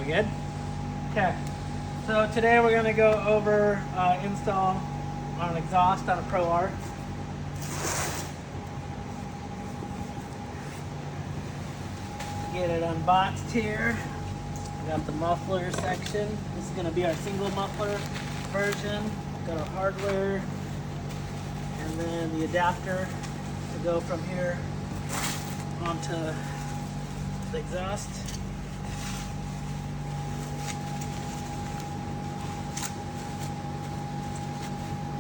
we good? Okay. So today we're going to go over install on an exhaust on a Pro R. Get it unboxed here. We got the muffler section. This is going to be our single muffler version. Got our hardware and then the adapter to go from here onto the exhaust.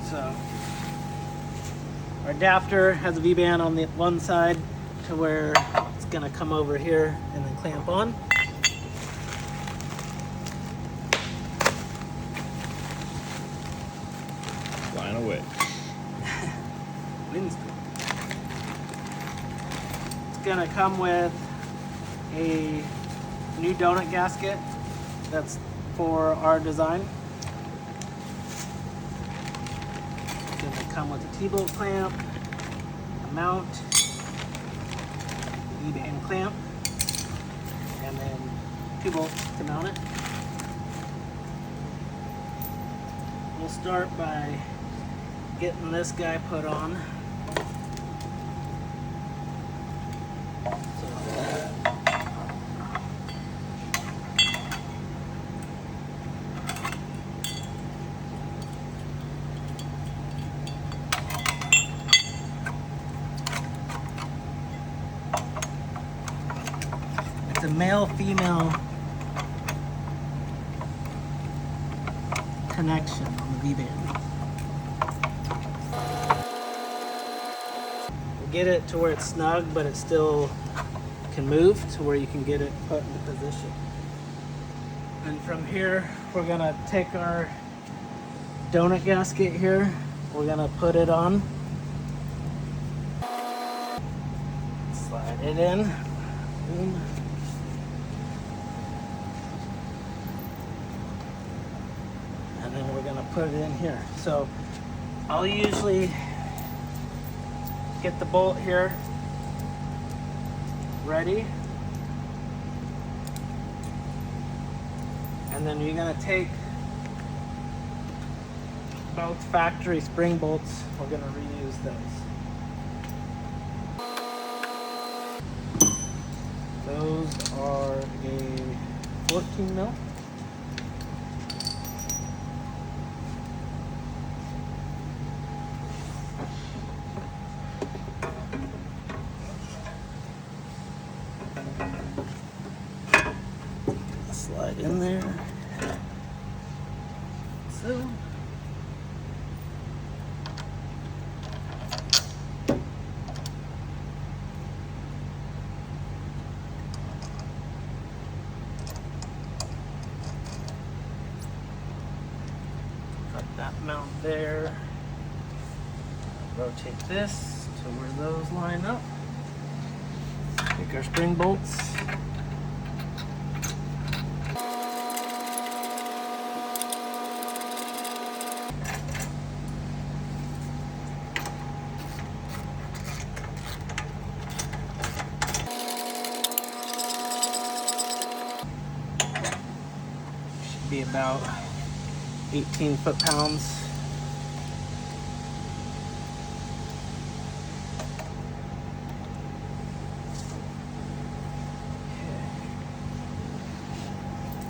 So our adapter has a V-band on the one side to where it's going to come over here and then clamp on. Flying away. It's going to come with a new donut gasket that's for our design. It's going to come with a T-bolt clamp, a mount, V-band clamp, and then 2 bolts to mount it. We'll start by getting this guy put on. It's a male-female connection on the V-band. We'll get it to where it's snug, but it still can move to where you can get it put into position. And from here, we're gonna take our donut gasket here. We're gonna put it on. Slide it in. Boom. And then we're gonna put it in here. So I'll usually get the bolt here ready. And then you're gonna take both factory spring bolts. We're gonna reuse those. Those are a 14 mil. Slide in there. So. Got that mount there. Rotate this to where those line up. Take our spring bolts. Should be about 18 foot-pounds.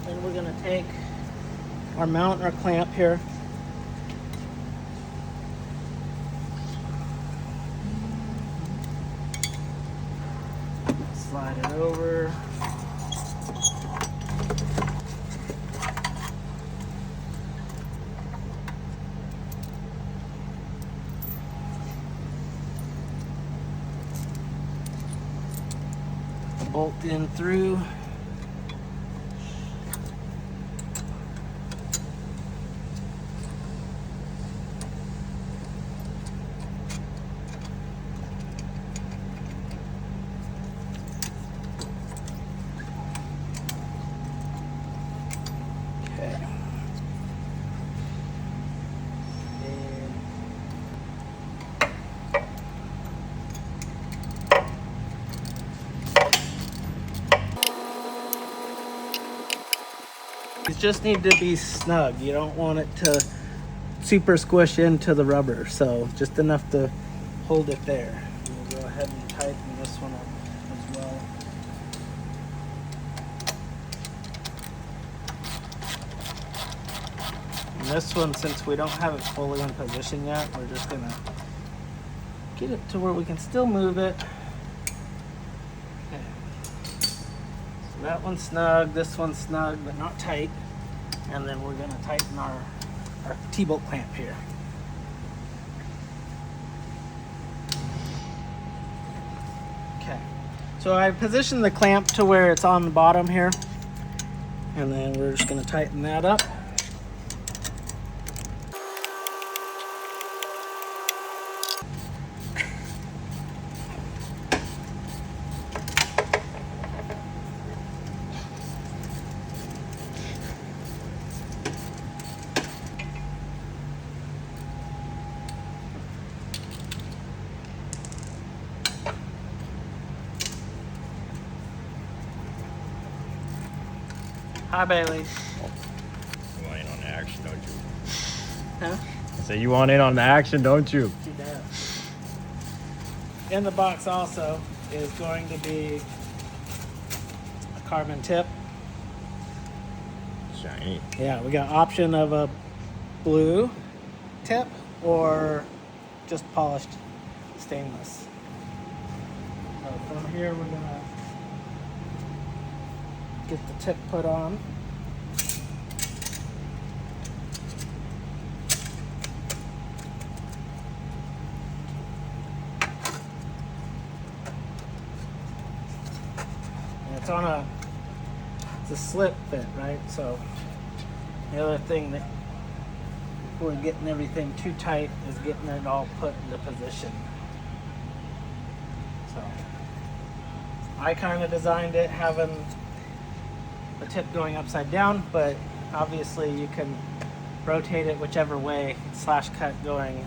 Then we're gonna take our mount and our clamp here. Slide it over. Bolt in through. Okay. And These just need to be snug. You don't want it to super squish into the rubber, so just enough to hold it there. We'll go ahead and tighten this one up as well. And this one, since we don't have it fully in position yet, we're just gonna get it to where we can still move it. Okay. So that one's snug, this one's snug, but not tight. And then we're gonna tighten our T-bolt clamp here. Okay, so I positioned the clamp to where it's on the bottom here, and then we're just gonna tighten that up. Hi, Bailey. You want in on the action, don't you? Huh? I say you want in on the action, don't you? She does. In the box also is going to be a carbon tip. Shiny. Yeah, we got option of a blue tip or just polished stainless. So from here we're gonna get the tip put on. And it's a slip fit, right? So the other thing that before getting everything too tight is getting it all put into position. So I kind of designed it having the tip going upside down, but obviously you can rotate it whichever way, slash cut going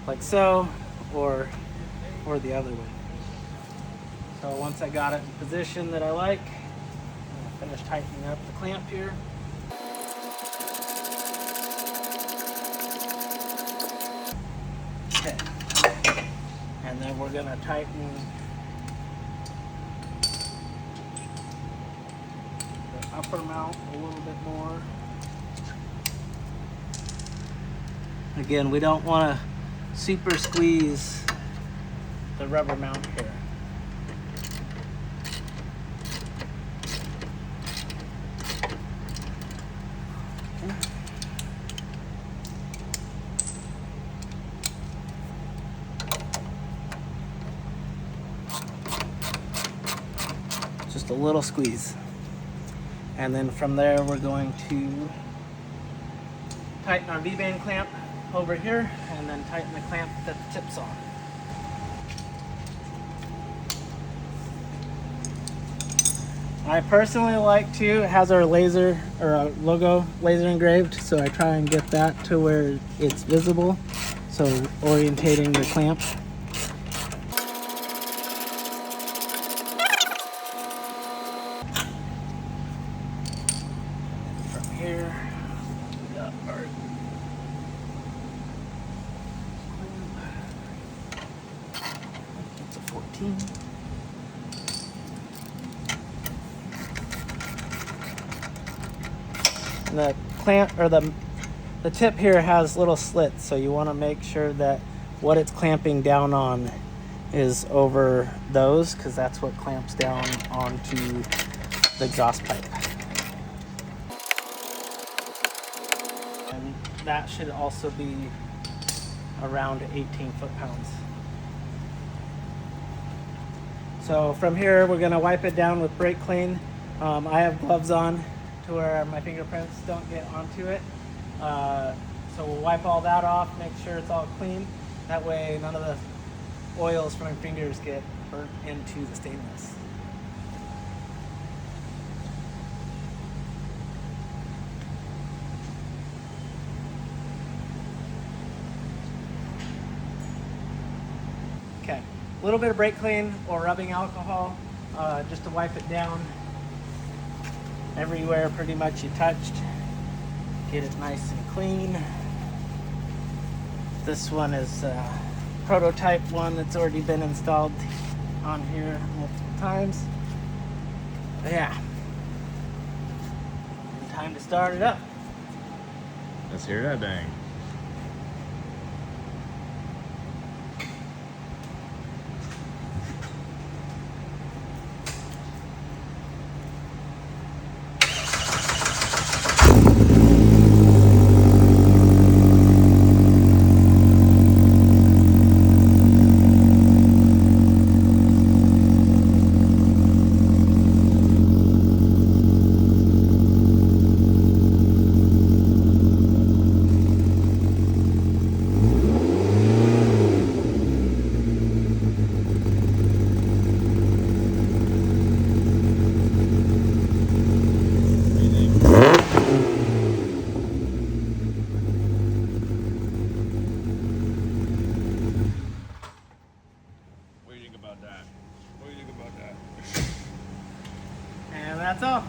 like so, or the other way. So once I got it in position that I like, I'm gonna finish tightening up the clamp here. Okay, and then we're gonna tighten upper mount a little bit more. Again, we don't want to super squeeze the rubber mount here. Okay. Just a little squeeze. And then from there, we're going to tighten our V-band clamp over here, and then tighten the clamp that the tip's on. I personally like to, it has our laser, or our logo laser engraved, so I try and get that to where it's visible. So orientating the clamp. Here, we got our it's a 14. And the clamp, or the tip here has little slits, so you want to make sure that what it's clamping down on is over those, because that's what clamps down onto the exhaust pipe. And that should also be around 18 foot-pounds. So from here, we're gonna wipe it down with brake clean. I have gloves on to where my fingerprints don't get onto it. So we'll wipe all that off, make sure it's all clean. That way none of the oils from my fingers get burnt into the stainless. Okay, a little bit of brake clean or rubbing alcohol just to wipe it down. everywhere pretty much you touched. Get it nice and clean. This one is a prototype one that's already been installed on here multiple times. But yeah, time to start it up. Let's hear that bang. And that's all.